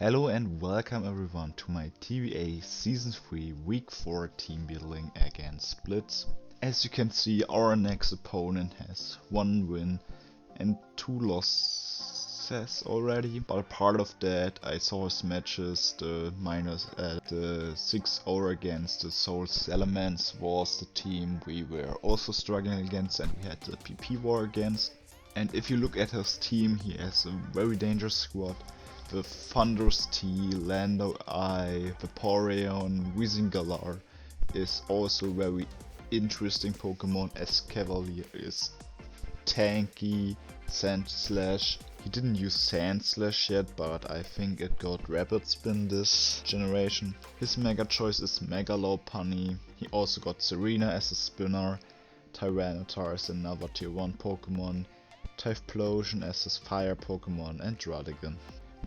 Hello and welcome everyone to my TBA Season 3 Week 4 team building against Blitz. As you can see, our next opponent has 1 win and 2 losses already, but part of that I saw his matches. The 6-0 against the Soul Salamence was the team we were also struggling against and we had the PP war against. And if you look at his team, he has a very dangerous squad. The Thunderous T, Lando I, Empoleon, Galar is also very interesting Pokemon, as Cavalier is tanky, Sand Slash. He didn't use Sand Slash yet, but I think it got Rapid Spin this generation. His Mega choice is Mega Lopunny. He also got Serena as a spinner, Tyranitar as another tier 1 Pokemon, Typhlosion as his fire Pokemon, and Radigan.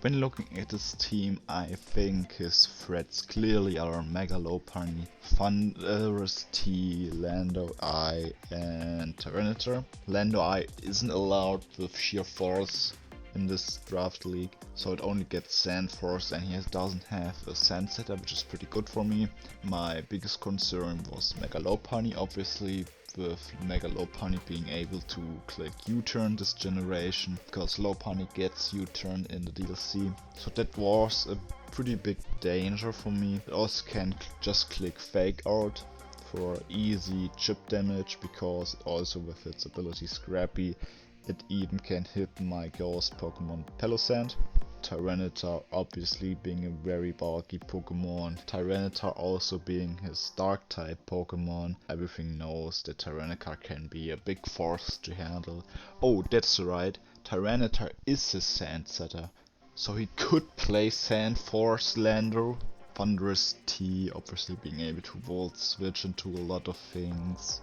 When looking at his team, I think his threats clearly are Mega Lopunny, Thunderous T, Lando I, and Tyranitar. Lando I isn't allowed with sheer force in this draft league, so it only gets Sand Force, and he doesn't have a Sand setup, which is pretty good for me. My biggest concern was Mega Lopunny, obviously, with Mega Lopunny being able to click U-turn this generation, because Lopunny gets U-turn in the DLC. So that was a pretty big danger for me. It also can just click Fake Out for easy chip damage, because also with its ability Scrappy, it even can hit my ghost Pokemon Pelosand. Tyranitar obviously being a very bulky Pokemon, Tyranitar also being his dark type Pokemon. Everything knows that Tyranitar can be a big force to handle. Oh, that's right, Tyranitar is his Sand setter, so he could play Sand Force Lando. Thunderous T obviously being able to Volt Switch into a lot of things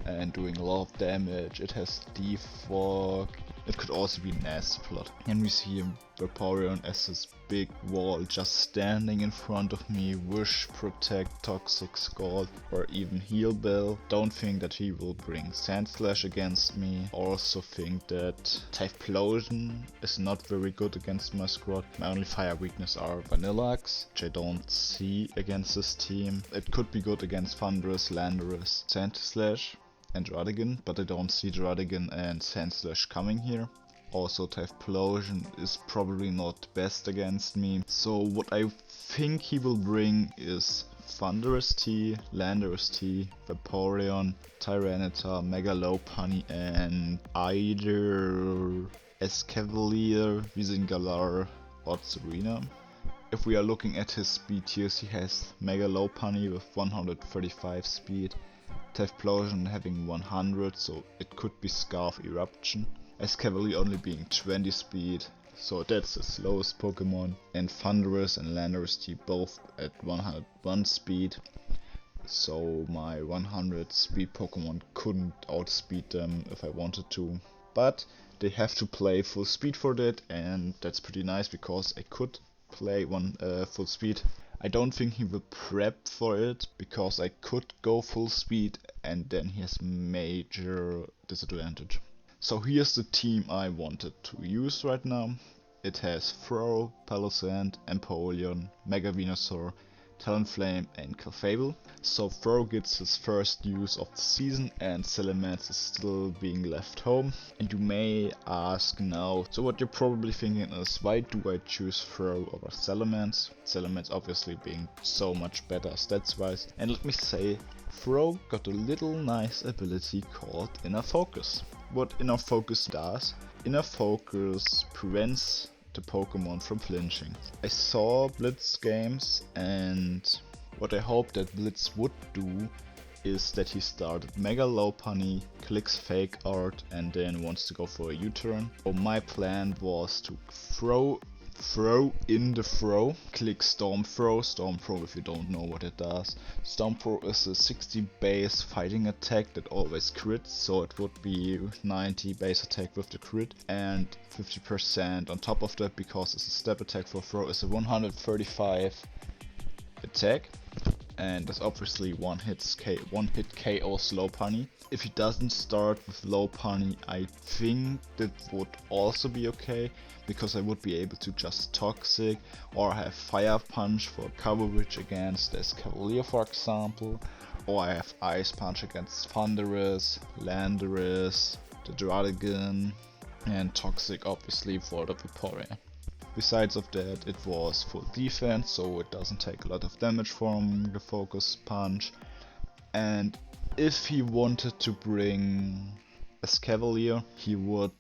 and doing a lot of damage. It has Defog. It could also be Nasty Plot. And we see Vaporeon as this big wall just standing in front of me. Wish, Protect, Toxic Scald, or even Heal Bell. Don't think that he will bring Sand Slash against me. Also think that Typhlosion is not very good against my squad. My only fire weakness are Vanilluxe, which I don't see against this team. It could be good against Thunderous, Landorus, Sand Slash and Radigan, but I don't see Radigan and Sand Slash coming here. Also Typhlosion is probably not best against me, so what I think he will bring is Thunderous T, Landorus T, Vaporeon, Tyranitar, Mega Lopunny, and either Escavalier, Galar, or Serena. If we are looking at his speed tiers, he has Mega Lopunny with 135 speed, Typhlosion having 100, so it could be Scarf Eruption, Escavalier only being 20 speed, so that's the slowest Pokemon, and Thunderous and Landorus T both at 101 speed, so my 100 speed Pokemon couldn't outspeed them if I wanted to, but they have to play full speed for that, and that's pretty nice because I could play full speed. I don't think he will prep for it, because I could go full speed and then he has major disadvantage. So here's the team I wanted to use right now. It has Throw, Pelosand, Empoleon, Mega Venusaur, Talonflame and Clefable. So Throw gets his first use of the season and Salamence is still being left home. And you may ask now, so what you're probably thinking is, why do I choose Throw over Salamence? Salamence obviously being so much better stats wise. And let me say, Throw got a little nice ability called Inner Focus. What Inner Focus does, Inner Focus prevents the Pokemon from flinching. I saw Blitz games, and what I hope that Blitz would do is that he started Mega Lopunny, clicks Fake Art, and then wants to go for a U-turn. So my plan was to throw in the throw, click Storm Throw, if you don't know what it does. Storm Throw is a 60 base fighting attack that always crits, so it would be 90 base attack with the crit and 50% on top of that, because it's a step attack for throw, is a 135 attack. and there's obviously one hit KO slow punny. If he doesn't start with low punny, I think that would also be okay, because I would be able to just toxic or have fire punch for coverage against this Cavalier, for example, or I have ice punch against Thunderous, Landorus, the Dragon, and toxic obviously for the Vaporeon. Besides of that, it was full defense, so it doesn't take a lot of damage from the focus punch. And if he wanted to bring a Cavalier, he would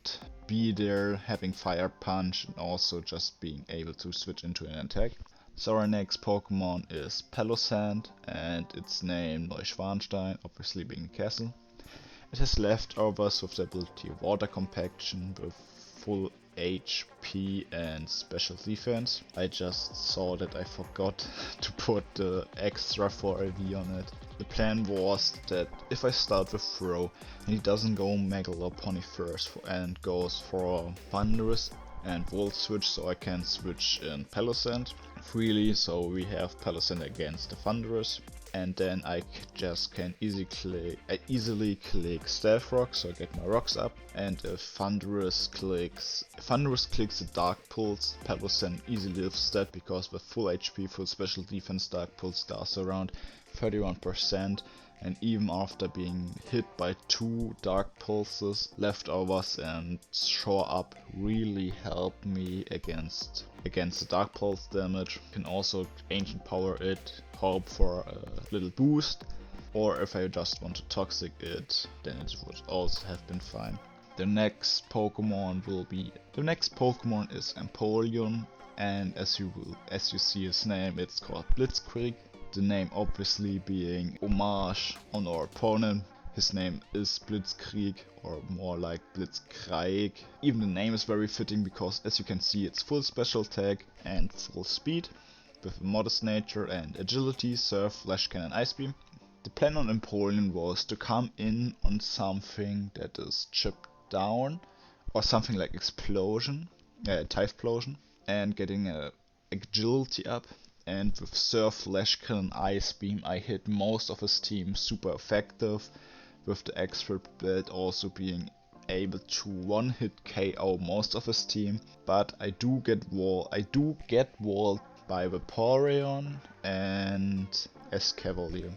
be there having fire punch and also just being able to switch into an attack. So our next Pokemon is Pelosand, and it's named Neuschwanstein, obviously being a castle. It has leftovers with the ability of Water Compaction with full HP and special defense. I just saw that I forgot to put the extra for AV on it. The plan was that if I start with Throw and he doesn't go Mega Lopunny first and goes for Thunderous and Volt Switch, so I can switch in Pelosand freely, so we have Pelosand against the Thunderous. And then I just can easily click Stealth Rock, so I get my rocks up. And if Thunderous clicks the Dark Pulse, Pelosand easily lives that, because with full HP, full special defense, Dark Pulse does around 31%. And even after being hit by 2 Dark Pulses, leftovers and Shore Up really help me against the Dark Pulse damage. Can also Ancient Power it, hope for a little boost, or if I just want to Toxic it, then it would also have been fine. The next Pokemon is Empoleon, and as you see his name, it's called Blitzkrieg. The name obviously being homage on our opponent. His name is Blitzkrieg, or more like Blitzkrieg. Even the name is very fitting, because as you can see, it's full special attack and full speed with a modest nature and agility, surf, flash cannon, ice beam. The plan on Empoleon was to come in on something that is chipped down, or something like Typhlosion, and getting a agility up. And with Surf, Flash Cannon, Ice Beam, I hit most of his team super effective, with the expert build also being able to one-hit KO most of his team. But I do get walled by Vaporeon and Escavalier.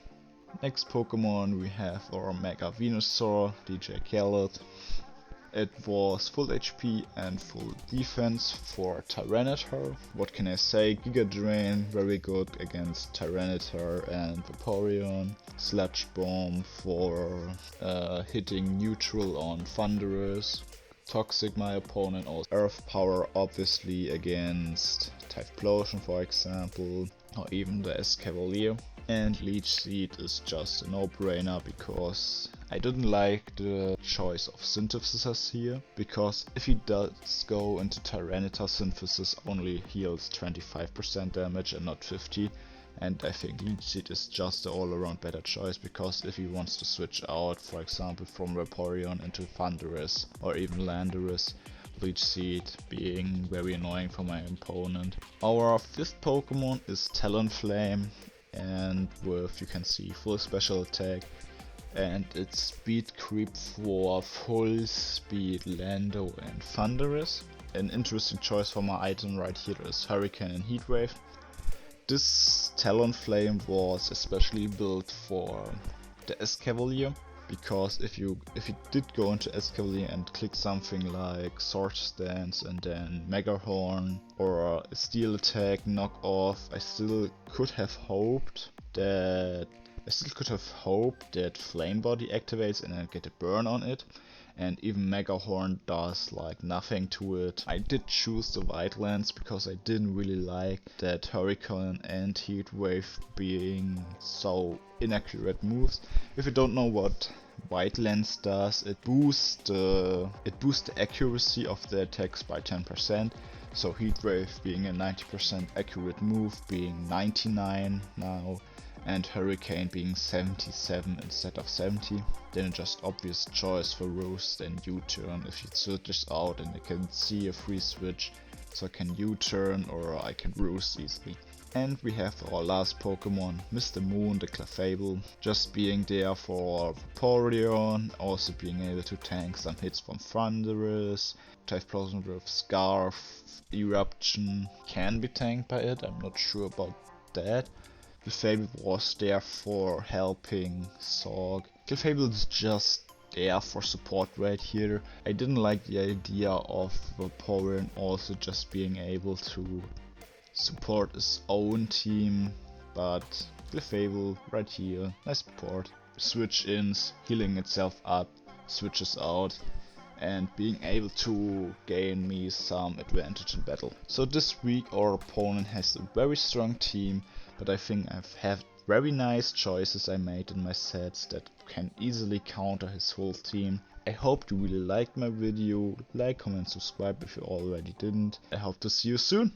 Next Pokemon we have our Mega Venusaur, DJ Khaled. It was full HP and full defense for Tyranitar. What can I say? Giga Drain, very good against Tyranitar and Vaporeon. Sludge Bomb for hitting neutral on Thunderous. Toxic my opponent, also Earth Power obviously against Typhlosion, for example, or even the Escavalier. And Leech Seed is just a no-brainer, because I didn't like the choice of Synthesis here, because if he does go into Tyranitar, Synthesis only heals 25% damage and not 50%. And I think Leech Seed is just an all-around better choice, because if he wants to switch out, for example, from Vaporeon into Thunderous or even Landorus, Leech Seed being very annoying for my opponent. Our fifth Pokemon is Talonflame, and with, you can see, full special attack, and its speed creep for full speed Lando and Thunderous. An interesting choice for my item right here is Hurricane and Heatwave. This Talonflame was especially built for the Escavalier, because if you did go into Escavalier and click something like Sword Stance and then Mega Horn or a Steel Attack knock off, I still could have hoped that Flame Body activates and I get a burn on it. And even Mega Horn does like nothing to it. I did choose the White Lance because I didn't really like that Hurricane and Heat Wave being so inaccurate moves. If you don't know what White Lance does, it boosts the accuracy of the attacks by 10%. So Heat Wave being a 90% accurate move being 99 now, and Hurricane being 77 instead of 70. Then just obvious choice for Roost and U-turn if you switch this out, and you can see a free switch so I can U-turn or I can roost easily. And we have our last Pokemon, Mr. Moon, the Clefable, just being there for Empoleon, also being able to tank some hits from Thunderous, Typhlosion with Scarf, Eruption can be tanked by it, I'm not sure about that. Clefable was there for helping Sorg. Clefable is just there for support right here. I didn't like the idea of Vaporeon also just being able to support his own team, but Clefable right here, nice support. Switch ins, healing itself up, switches out, and being able to gain me some advantage in battle. So this week our opponent has a very strong team, but I think I've had very nice choices I made in my sets that can easily counter his whole team. I hope you really liked my video. Like, comment, subscribe if you already didn't. I hope to see you soon.